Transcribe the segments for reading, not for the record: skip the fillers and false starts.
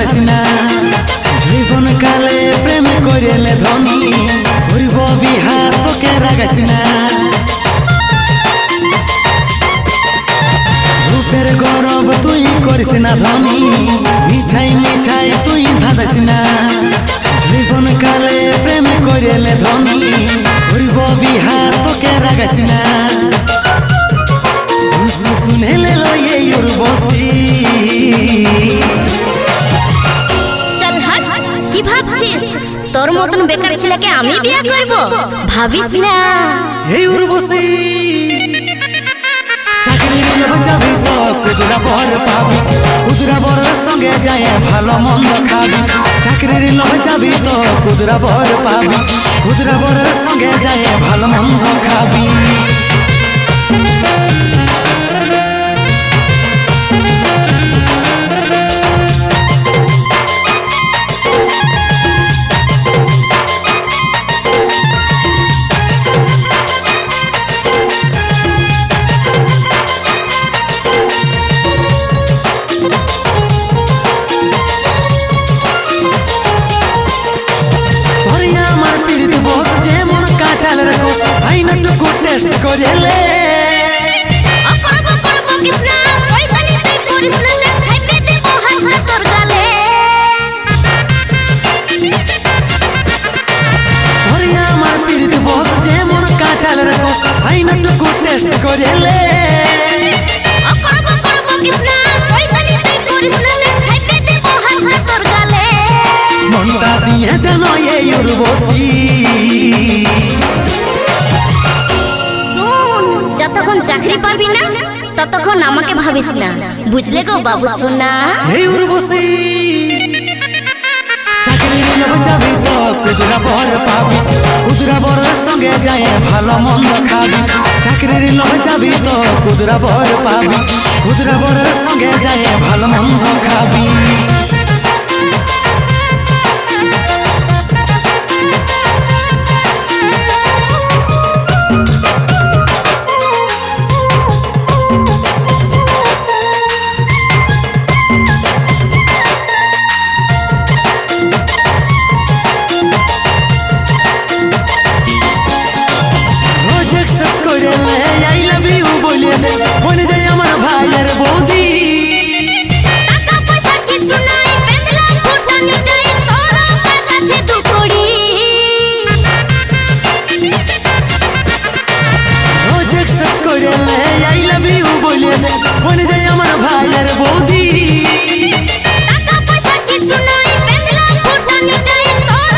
ভাবেছি না জীবন কালে প্রেম করিলে ধনী করিব বিহা তোকে রাগাইছি না রূপের গৌরব তুই করিস না ধনী মিছাই মিছাই তুই ধাঁধাইছি না জীবন কালে প্রেম করিলে ধনী করিব বিহা তোকে রাগাইছি না শুনেলে লইয়ে উর্বশী চল হাট কি ভাবছিস তোর মতন বেকার ছেলেকে আমি বিয়ে করব ভাবিস না এই উর্বশী চাকরির লোভ যাবি তো কুদরা বর পাবি কুদরা বরের সঙ্গে যায় ভালো মন্দ খাবি চাকরির লোভ যাবি তো কুদরা বর পাবি কুদরা বরের সঙ্গে যায় ভালো মন্দ খাবি টেস্ট করেলে অকরব করব কৃষ্ণ শয়তানি তুই করিস না ছাইপে দেব হাতটা তোর গালে ওরে আমার পীড়িত বস যে মন কাটালের কোস আইনাটুকু টেস্ট করেলে অকরব করব কৃষ্ণ শয়তানি তুই করিস না ছাইপে দেব হাতটা তোর গালে মনটা দিয়ে জানো এই উর্বশী যতক্ষণ চাকরি পাবি না ততক্ষণ আমাকে ভাবিস না বুঝলে গো বাবু সোনা এই উর্বশী চাকরির লোভ যাবি তো কুদরা বর পাবি কুদরা বরের সঙ্গে যায় ভালো মন্দ খাবি চাকরির লোভ যাবি তো কুদরা বর পাবি কুদরা বরের সঙ্গে যায় ভালো মন্দ খাবি মনে যায় আমার ভাইয়ের বৌদি টাকা পয়সা কিছু নাই পেন্দলা ফুটানি টাই তোর কাছে তো করি রোজ একসাথ করেলে আই লাভ ইউ বলে দে মনে যায় আমার ভাইয়ের বৌদি টাকা পয়সা কিছু নাই পেন্দলা ফুটানি টাই তোর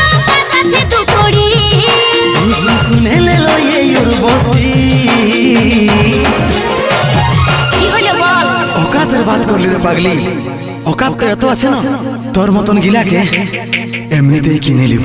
কাছে তো করি শুনেলে লইয়ে উর্বশী ওকাতের বাদ করলি রে পাগলি ওকাত তো এত আছে না তোর মতন গিলাকে এমনিতেই কিনে নিব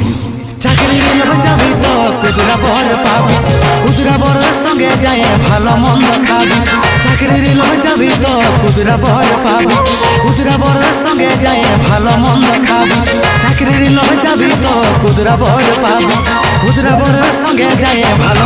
চাকরির লোভ যাবি তো কুদরা বর পাবি কুদরা বরের সঙ্গে যায় ভালো মন্দ খাবি চাকরির লোভ যাবি তো কুদরা বর পাবি কুদরা বরের সঙ্গে যায় ভালো মন্দ খাবি চাকরির লোভ যাবি তো কুদরা বর পাবি কুদরা বরের সঙ্গে যায় ভালো